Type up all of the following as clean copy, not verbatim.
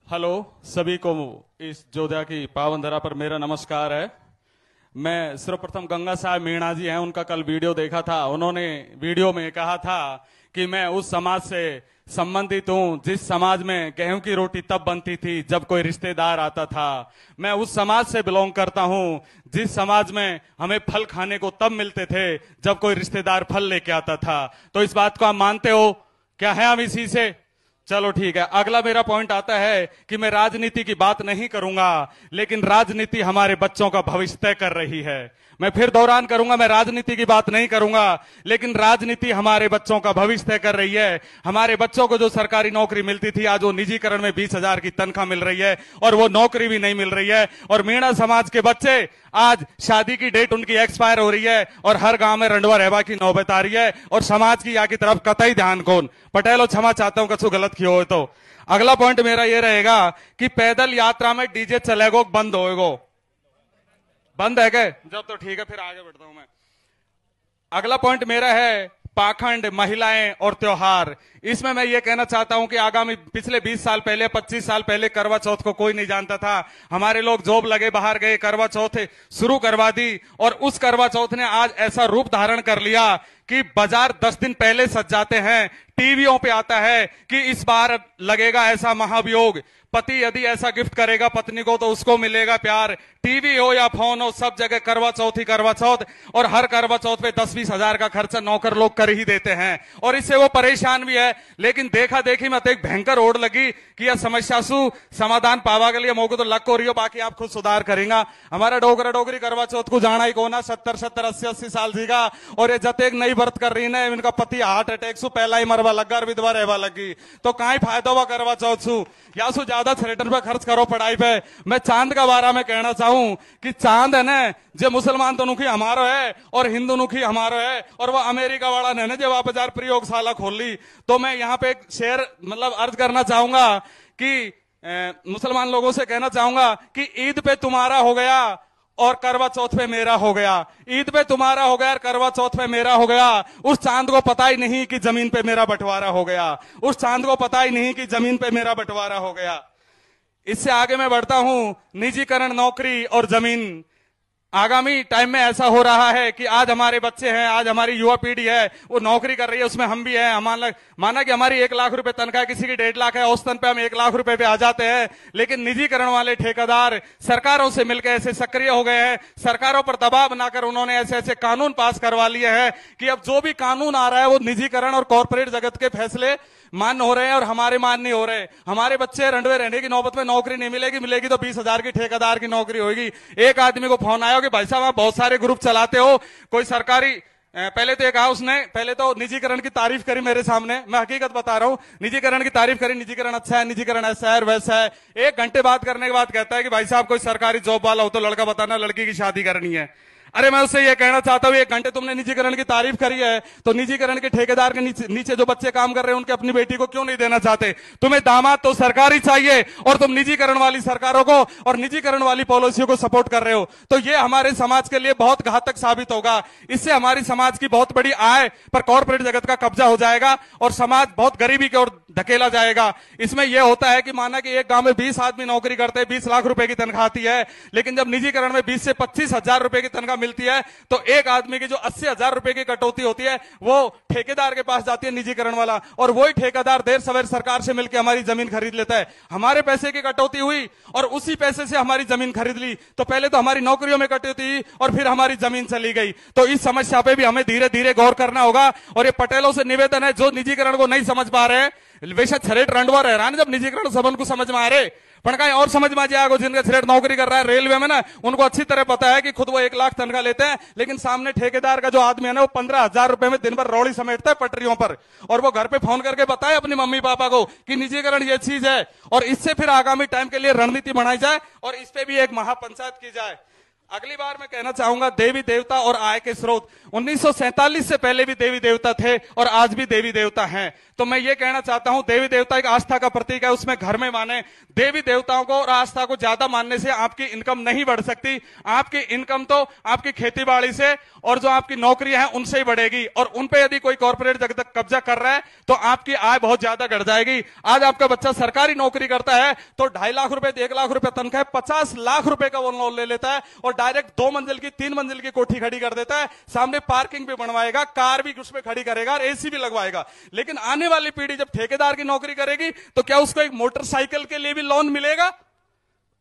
Hello सभी को इस जोधा की पावन धरा पर मेरा नमस्कार है। मैं सर्वप्रथम गंगा साहब मीणा जी हैं, उनका कल वीडियो देखा था। उन्होंने वीडियो में कहा था कि मैं उस समाज से संबंधित हूं जिस समाज में गेहूं की रोटी तब बनती थी जब कोई रिश्तेदार आता था। मैं उस समाज से बिलोंग करता हूं जिस समाज में हमें फल खाने को तब मिलते थे जब कोई रिश्तेदार फल लेके आता था। तो इस बात को आप मानते हो? क्या है हम इसी से? चलो ठीक है। अगला मेरा पॉइंट आता है कि मैं राजनीति की बात नहीं करूंगा, लेकिन राजनीति हमारे बच्चों का भविष्य तय कर रही है। मैं फिर दोहरान करूंगा, मैं राजनीति की बात नहीं करूंगा, लेकिन राजनीति हमारे बच्चों का भविष्य तय कर रही है। हमारे बच्चों को जो सरकारी नौकरी मिलती थी आज वो निजीकरण में 20,000 की तनख्वाह मिल रही है और वो नौकरी भी नहीं मिल रही है। और मीणा समाज के बच्चे आज शादी की डेट उनकी एक्सपायर हो रही है और हर गांव में रंडवा रहबा की नौबत आ रही है और समाज की या की तरफ कतई ध्यान कौन। पटेलो क्षमा चाहता हूं कछु गलत किया हो तो। अगला पॉइंट मेरा ये रहेगा कि पैदल यात्रा में डीजे चलेगो बंद होएगो। बंद है क्या? जब तो ठीक है, फिर आगे बढ़ता हूं मैं। अगला पॉइंट मेरा है पाखंड, महिलाएं और त्योहार। इसमें मैं ये कहना चाहता हूं कि आगामी पिछले 20 साल पहले 25 साल पहले करवा चौथ को कोई नहीं जानता था। हमारे लोग जॉब लगे बाहर गए, करवा चौथ शुरू करवा दी और उस करवा चौथ ने आज ऐसा रूप धारण कर लिया कि बाजार 10 दिन पहले सज जाते हैं। टीवियों पे आता है कि इस बार लगेगा ऐसा महाभियोग, पति यदि ऐसा गिफ्ट करेगा पत्नी को तो उसको मिलेगा प्यार। टीवी हो या फोन हो, सब जगह करवा चौथ ही करवा चौथ। और हर करवा चौथ पे 10-20 हजार का खर्चा नौकर लोग कर ही देते हैं और इससे वो परेशान भी है। लेकिन देखा देखी में एक भयंकर ओढ़ लगी कि यह समस्या सु समाधान पावा के लिए मौके तो लग को रही हो, बाकी आप खुद सुधार करेंगा। हमारा डोगरी करवा चौथ को जाना ही कोना 70-70 80-80 साल जीगा और ये जत एक नई व्रत कर रही है, इनका पति हार्ट अटैक सु पहला ही मरवा लगा, विधवा रहवा लगी। तो कहीं फायदा हुआ करवा चौथ सु या सु ज्यादा थिएटर पे खर्च करो पढ़ाई पे। मैं चांद का बारे में कहना चाहूं कि चांद है ना जो मुसलमान तो नुखी हमारो है और हिंदू नुखी हमारो है और वो अमेरिका वाला ने जो वहां पर प्रयोगशाला खोल ली। तो मैं यहाँ पे एक शेर मतलब अर्ज करना चाहूंगा कि मुसलमान लोगों से कहना चाहूंगा कि ईद पे तुम्हारा हो गया और करवा चौथ पे मेरा हो गया। ईद पे तुम्हारा हो गया और करवा चौथ पे मेरा हो गया। उस चांद को पता ही नहीं कि जमीन पे मेरा बंटवारा हो गया। उस चांद को पता ही नहीं कि जमीन पे मेरा बंटवारा हो गया। इससे आगे मैं बढ़ता हूं, निजीकरण, नौकरी और जमीन। आगामी टाइम में ऐसा हो रहा है कि आज हमारे बच्चे हैं, आज हमारी युवा पीढ़ी है, वो नौकरी कर रही है, उसमें हम भी हैं। माना कि हमारी 1 लाख रुपए तनख्वाह, किसी की 1.5 लाख है, औसतन पे हम 1 लाख रुपए पे आ जाते हैं। लेकिन निजीकरण वाले ठेकेदार सरकारों से मिलकर ऐसे सक्रिय हो गए हैं, सरकारों पर दबाव बनाकर उन्होंने ऐसे ऐसे कानून पास करवा लिए हैं कि अब जो भी कानून आ रहा है वो निजीकरण और कॉर्पोरेट जगत के फैसले मान्य हो रहे हैं और हमारे मान्य नहीं हो रहे। हमारे बच्चे रंडवे रहने की नौबत में नौकरी नहीं मिलेगी तो 20,000 की ठेकेदार की नौकरी होगी। एक आदमी को फोन आया कि भाई साहब आप बहुत सारे ग्रुप चलाते हो, कोई सरकारी पहले तो ये कहा उसने, पहले तो निजीकरण की तारीफ करी मेरे सामने, मैं हकीकत बता रहा हूं, निजीकरण की तारीफ करी, निजीकरण अच्छा है, निजीकरण ऐसा है वैसा है। 1 घंटे बात करने के बाद कहता है कि भाई साहब कोई सरकारी जॉब वाला हो तो लड़का बताना, लड़की की शादी करनी है। अरे मैं उससे ये कहना चाहता हूं 1 घंटे तुमने निजीकरण की तारीफ करी है तो निजीकरण के ठेकेदार के नीचे जो बच्चे काम कर रहे हैं उनके अपनी बेटी को क्यों नहीं देना चाहते? तुम्हें दामाद तो सरकारी चाहिए और तुम निजीकरण वाली सरकारों को और निजीकरण वाली पॉलिसियों को सपोर्ट कर रहे हो। तो ये हमारे समाज के लिए बहुत घातक साबित होगा। इससे हमारी समाज की बहुत बड़ी आय पर कॉर्पोरेट जगत का कब्जा हो जाएगा और समाज बहुत गरीबी की ओर धकेला जाएगा। इसमें यह होता है कि माना कि एक गांव में 20 आदमी नौकरी करते हैं, 20 लाख रुपए की तनख्वाह आती है, लेकिन जब निजीकरण में 20 से 25 हजार रुपए की तनख्वाह मिलती है तो एक आदमी की जो 80,000 रुपए की कटौती होती है वो ठेकेदार के पास जाती है, निजीकरण वाला, और वही ठेकेदार देर सवेर सरकार से मिलकर हमारी जमीन खरीद लेता है। हमारे पैसे की कटौती हुई और उसी पैसे से हमारी जमीन खरीद ली। तो पहले तो हमारी नौकरियों में कटौती हुई और फिर हमारी जमीन चली गई। तो इस समस्या पे भी हमें धीरे धीरे गौर करना होगा। और ये पटेलों से निवेदन है जो निजीकरण को नहीं समझ पा रहे, वैसे छरेट रंडवा रह रहा है जब निजीकरण सबन को समझ में आ रहे पण कहीं और समझ में आ जाएगा। जिनका छरेट नौकरी कर रहा है रेलवे में ना, उनको अच्छी तरह पता है कि खुद वो 1 लाख तनख्वाह लेते हैं, लेकिन सामने ठेकेदार का जो आदमी है ना वो 15,000 रुपए में दिन भर रौड़ी समेटता है पटरियों पर और वो घर पे फोन करके बताए अपनी मम्मी पापा को कि निजीकरण ये चीज है और इससे फिर आगामी टाइम के लिए रणनीति बनाई जाए और इस पे भी एक महापंचायत की जाए। अगली बार मैं कहना चाहूंगा देवी देवता और आय के स्रोत, 1947 से पहले भी देवी देवता थे और आज भी देवी देवता हैं। तो मैं ये कहना चाहता हूं, देवी देवता एक आस्था का प्रतीक है, उसमें घर में माने। देवी देवताओं को और आस्था को ज्यादा मानने से आपकी इनकम नहीं बढ़ सकती। आपकी इनकम तो आपकी खेती बाड़ी से और जो आपकी नौकरियां हैं उनसे ही बढ़ेगी, और उन पे यदि कोई कॉर्पोरेट जगत कब्जा कर रहा है तो आपकी आय बहुत ज्यादा घट जाएगी। आज आपका बच्चा सरकारी नौकरी करता है तो 2.5 लाख रुपए 1 लाख रुपए तनख्वाह, 50 लाख रुपए का वो लोन ले लेता है और डायरेक्ट 2 मंजिल की 3 मंजिल की कोठी खड़ी कर देता है। सामने पार्किंग भी बनवाएगा, कार भी उसमें खड़ी करेगा और एसी भी लगवाएगा। लेकिन आने वाली पीढ़ी जब ठेकेदार की नौकरी करेगी तो क्या उसको एक मोटरसाइकिल के लिए भी लोन मिलेगा?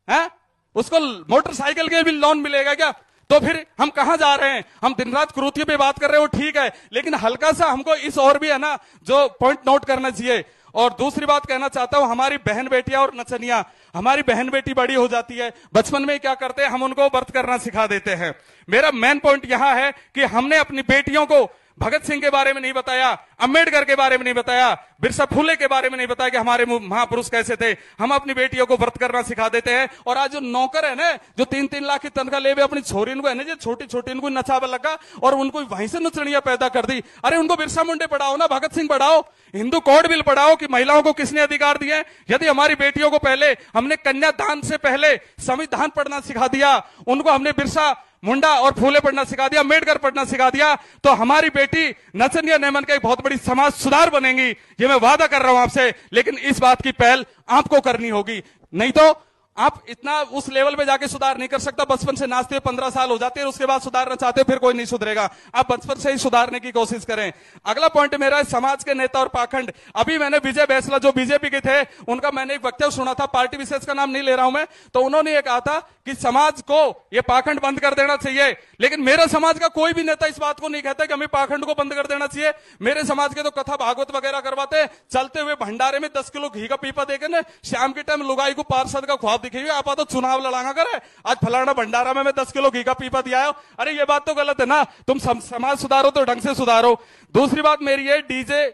है उसको मोटरसाइकिल के लिए भी लोन मिलेगा क्या? तो फिर हम कहां जा रहे हैं? हम दिन रात क्रूरता पे बात कर रहे हो, ठीक है, लेकिन हल्का सा हमको इस और भी है ना जो पॉइंट नोट करना चाहिए। और दूसरी बात कहना चाहता हूं, हमारी बहन बेटियां और नचनियां, हमारी बहन बेटी बड़ी हो जाती है, बचपन में क्या करते हैं, हम उनको व्रत करना सिखा देते हैं। मेरा मेन पॉइंट यहां है कि हमने अपनी बेटियों को भगत सिंह के बारे में नहीं बताया, अंबेडकर के बारे में नहीं बताया, बिरसा फुले के बारे में नहीं बताया कि हमारे महापुरुष कैसे थे। हम अपनी बेटियों को व्रत करना सिखा देते हैं। और आज जो नौकर है ना, जो 3-3 लाख की तनख्वाह ले अपनी छोरी को है ना, जो छोटी छोटी उनको नचावा लगा और उनको वहीं से नचनिया पैदा कर दी। अरे उनको बिरसा मुंडे पढ़ाओ ना, भगत सिंह पढ़ाओ, हिंदू कोड बिल पढ़ाओ कि महिलाओं को किसने अधिकार दिए। यदि हमारी बेटियों को पहले हमने कन्यादान से पहले संविधान पढ़ना सिखा दिया, उनको हमने बिरसा मुंडा और फूले पढ़ना सिखा दिया, अम्बेडकर पढ़ना सिखा दिया, तो हमारी बेटी नचनिया नेमन का एक बहुत बड़ी समाज सुधार बनेंगी। ये मैं वादा कर रहा हूं आपसे। लेकिन इस बात की पहल आपको करनी होगी, नहीं तो आप इतना उस लेवल पे जाके सुधार नहीं कर सकता। बचपन से नाचते हुए 15 साल हो जाते हैं, उसके बाद सुधारना चाहते हो, फिर कोई नहीं सुधरेगा। आप बचपन से ही सुधारने की कोशिश करें। अगला पॉइंट मेरा है समाज के नेता और पाखंड। अभी मैंने विजय बैसला जो बीजेपी के थे, उनका मैंने एक वक्तव्य सुना था, पार्टी विशेष का नाम नहीं ले रहा हूं मैं, तो उन्होंने ये कहा था कि समाज को ये पाखंड बंद कर देना चाहिए। लेकिन मेरे समाज का कोई भी नेता इस बात को नहीं कहता कि हमें पाखंड को बंद कर देना चाहिए। मेरे समाज के तो कथा भागवत वगैरह करवाते, चलते हुए भंडारे में 10 किलो घी का पीपा देकर ना शाम के टाइम लुगाई को पार्षद का ख्वाब दिखेगी, आप तो चुनाव लड़ाना करे, आज फलाना भंडारा में मैं 10 किलो घी का पीपा दिया हो। अरे ये बात तो गलत है ना। तुम समाज सुधारो तो ढंग से सुधारो। दूसरी बात मेरी है, डीजे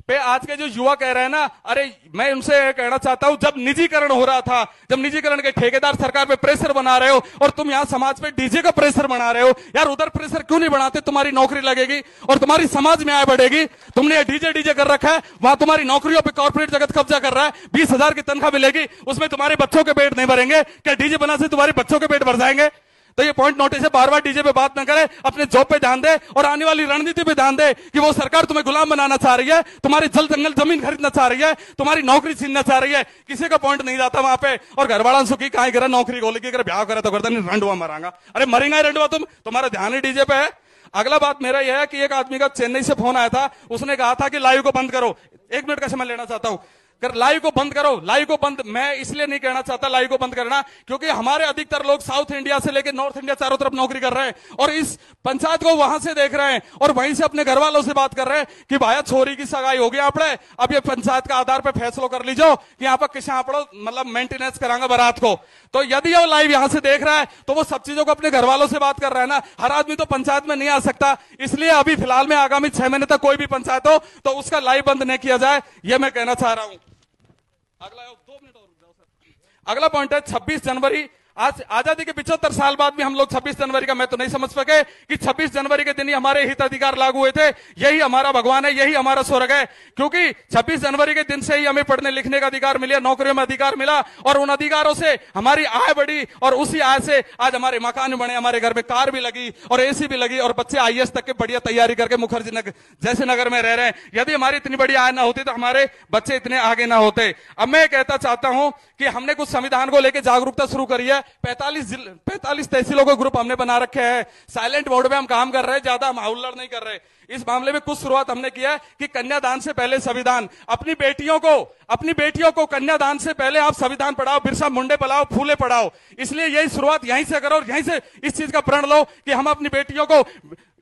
पे आज के जो युवा कह रहे हैं ना, अरे मैं उनसे कहना चाहता हूं, जब निजीकरण हो रहा था, जब निजीकरण के ठेकेदार सरकार पे प्रेशर बना रहे हो और तुम यहां समाज पे डीजे का प्रेशर बना रहे हो, यार उधर प्रेशर क्यों नहीं बनाते? तुम्हारी नौकरी लगेगी और तुम्हारी समाज में आय बढ़ेगी। तुमने डीजे कर रखा है, वहां तुम्हारी नौकरियों पे कॉर्पोरेट जगत कब्जा कर रहा है, 20,000 की तनख्वाह मिलेगी, उसमें तुम्हारे बच्चों के पेट नहीं भरेंगे क्या? डीजे बना से तुम्हारे बच्चों के पेट भर जाएंगे? तो ये पॉइंट नोटिस है, बार बार डीजे पे बात ना करे, अपने जॉब पे ध्यान दे और आने वाली रणनीति पे ध्यान दे कि वो सरकार तुम्हें गुलाम बनाना चाह रही है, तुम्हारे जल जंगल जमीन खरीदना चाह रही है, तुम्हारी नौकरी छीनना चाह रही है। किसी का पॉइंट नहीं जाता वहां पे। और घर वाला सुखी कहीं करे, नौकरी गोली की करे, ब्याह करे तो करता नहीं, रंडुआ मरांगा। अरे मरेंगा ही रंडुआ, तुम्हारा ध्यान ही डीजे पे है। अगला बात मेरा यह है कि एक आदमी का चेन्नई से फोन आया था, उसने कहा था कि लाइव को बंद करो। 1 मिनट का समय लेना चाहता हूं, लाइव को बंद करो, लाइव को बंद। मैं इसलिए नहीं कहना चाहता लाइव को बंद करना, क्योंकि हमारे अधिकतर लोग साउथ इंडिया से लेकर नॉर्थ इंडिया चारों तरफ नौकरी कर रहे हैं और इस पंचायत को वहां से देख रहे हैं और वहीं से अपने घर वालों से बात कर रहे हैं कि भाया छोरी की सगाई हो गई आपने, अब ये पंचायत का आधार पर फैसला कर लीजिए कि यहाँ पर किसा आपड़ो मतलब मेंटेनेंस करांगा बारात को। तो यदि वो लाइव यहां से देख रहा है तो वो सब चीजों को अपने घर वालों से बात कर रहा है ना। हर आदमी तो पंचायत में नहीं आ सकता, इसलिए अभी फिलहाल में आगामी 6 महीने तक कोई भी पंचायत हो तो उसका लाइव बंद नहीं किया जाए, यह मैं कहना चाह रहा हूं। अगला 2 मिनट और रुक जाओ सर। अगला पॉइंट है 26 जनवरी। आज आजादी के 75 साल बाद भी हम लोग 26 जनवरी का मैं तो नहीं समझ सके कि 26 जनवरी के दिन ही हमारे हित अधिकार लागू हुए थे। यही हमारा भगवान है, यही हमारा स्वर्ग है, क्योंकि 26 जनवरी के दिन से ही हमें पढ़ने लिखने का अधिकार मिला, नौकरियों में अधिकार मिला और उन अधिकारों से हमारी आय बढ़ी और उसी आय से आज हमारे मकान बने, हमारे घर में कार भी लगी और एसी भी लगी और बच्चे IAS तक के बढ़िया तैयारी करके मुखर्जी नगर जैसे नगर में रह रहे हैं। यदि हमारी इतनी बड़ी आय ना होती तो हमारे बच्चे इतने आगे ना होते। अब मैं कहता चाहता हूं कि हमने कुछ संविधान को लेकर जागरूकता शुरू करी है। 45 तहसीलों का ग्रुप हमने बना रखे हैं, साइलेंट मोड में हम काम कर रहे हैं, ज्यादा हम हुल्लड़ नहीं कर रहे। इस मामले में कुछ शुरुआत हमने किया है कि कन्यादान से पहले संविधान। अपनी बेटियों को कन्यादान से पहले आप संविधान पढ़ाओ, बिरसा मुंडे पढ़ाओ, फूले पढ़ाओ। इसलिए यही शुरुआत यहीं से करो और यहीं से इस चीज का प्रण लो कि हम अपनी बेटियों को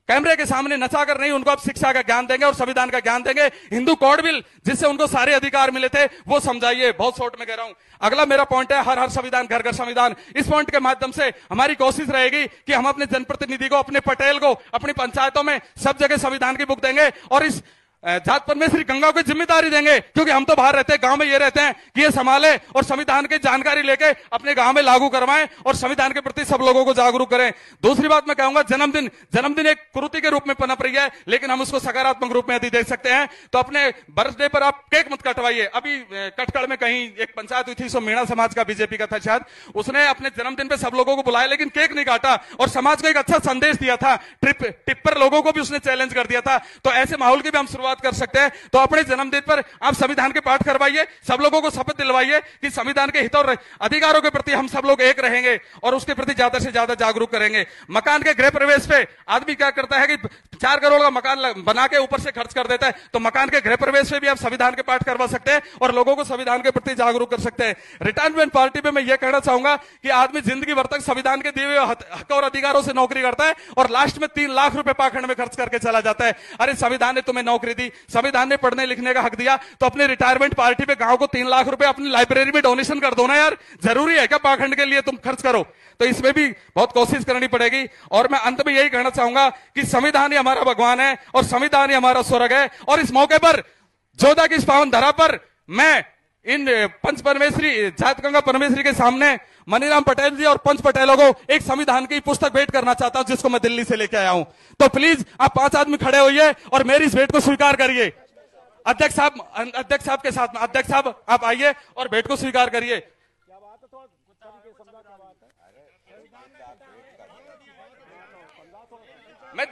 कैमरे के सामने नचाकर नहीं, उनको अब शिक्षा का ज्ञान देंगे और संविधान का ज्ञान देंगे। हिंदू कोड बिल जिससे उनको सारे अधिकार मिले थे वो समझाइए, बहुत शॉर्ट में कह रहा हूं। अगला मेरा पॉइंट है हर संविधान घर घर संविधान। इस पॉइंट के माध्यम से हमारी कोशिश रहेगी कि हम अपने जनप्रतिनिधि को, अपने पटेल को, अपनी पंचायतों में सब जगह संविधान की बुक देंगे और इस जात परमेश्वरी गंगा को जिम्मेदारी देंगे, क्योंकि हम तो बाहर रहते हैं, गांव में ये रहते हैं कि ये संभाले और संविधान की जानकारी लेके अपने गांव में लागू करवाएं और संविधान के प्रति सब लोगों को जागरूक करें। दूसरी बात मैं कहूंगा, जन्मदिन एक कुरीति के रूप में पनप रही है, लेकिन हम उसको सकारात्मक रूप में यदि देख सकते हैं तो अपने बर्थडे पर आप केक मत कटवाइए। अभी कटकड़ में कहीं एक पंचायत हुई थी, सो मीणा समाज का बीजेपी का था शायद, उसने अपने जन्मदिन पे सब लोगों को बुलाया लेकिन केक नहीं काटा और समाज को एक अच्छा संदेश दिया था। टिप्पर लोगों को भी उसने चैलेंज कर दिया था। तो ऐसे माहौल की भी हम शुरुआत कर सकते हैं। तो अपने जन्मदिन पर आप संविधान के पाठ करवाइए, सब लोगों को शपथ दिलवाइए कि संविधान के हित और अधिकारों के प्रति हम सब लोग एक रहेंगे और उसके प्रति ज्यादा से ज्यादा जागरूक करेंगे। मकान के गृह प्रवेश पे आदमी क्या करता है कि 4 करोड़ का मकान बना के ऊपर से खर्च कर देता है। तो मकान के गृह प्रवेश पे भी आप संविधान के पाठ करवा सकते हैं और लोगों को संविधान के प्रति जागरूक कर सकते हैं। रिटायरमेंट पार्टी पे मैं यह कहना चाहूंगा कि आदमी जिंदगी भर तक संविधान के दिए हुए हक और अधिकारों से नौकरी करता है और लास्ट में 3 लाख रुपए पाखंड में खर्च करके चला जाता है। अरे संविधान ने तुम्हें नौकरी दी, संविधान ने पढ़ने लिखने का हक दिया, तो अपने रिटायरमेंट पार्टी पे गांव को 3 लाख रुपए अपनी लाइब्रेरी में डोनेशन कर दो ना यार। जरूरी है क्या पाखंड के लिए तुम खर्च करो? तो इसमें भी बहुत कोशिश करनी पड़ेगी। और मैं अंत में यही कहना चाहूंगा कि संविधान ही हमारा भगवान है और संविधान ही हमारा स्वर्ग है। और इस मौके पर जोधा की इस पावन धरा पर मैं इन पंच परमेश्वरी जात गंगा परमेश्वरी के सामने मनीराम पटेल जी और पंच पटेलों को एक संविधान की पुस्तक भेंट करना चाहता हूं, जिसको मैं दिल्ली से लेके आया हूं। तो प्लीज आप 5 आदमी खड़े होइए और मेरी इस भेंट को स्वीकार करिए। अध्यक्ष साहब के साथ में अध्यक्ष साहब आप आइए और भेंट को स्वीकार करिए। मैं